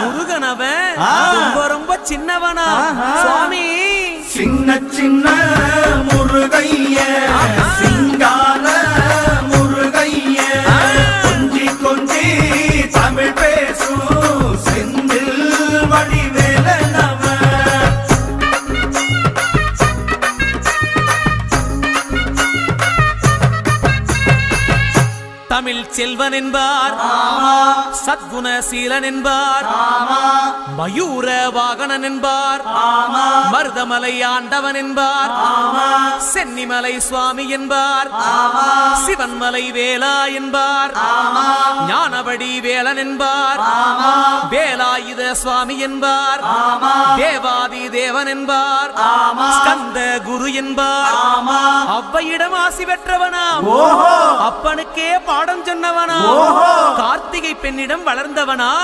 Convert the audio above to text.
முருகனவன் ரொம்ப ரொம்ப சின்னவனா சுவாமி சின்ன சின்ன முருகைய சிங்கார முருகைய கொஞ்சி கொஞ்சி தமிழ் பேசும் செந்தில் வடிவேலனவன் தமிழ் செல்வன் என்பார் சத்குணசீலன் என்பார் மயூர வாகனன் என்பார் மருதமலை ஆண்டவன் என்பார் சென்னிமலை சுவாமி என்பார் சிவன்மலை வேலா என்பார் ஞானபடி வேலன் என்பார் வேலாயுத சுவாமி என்பார் தேவாதி தேவன் என்பார் ஸ்கந்த குரு என்பார் அவ்வையிடம் ஆசி பெற்றவனாம் அப்பனுக்கே பாடம் சொன்னவனா கார்த்திகை பெண்ணிடம் வளர்ந்தவனா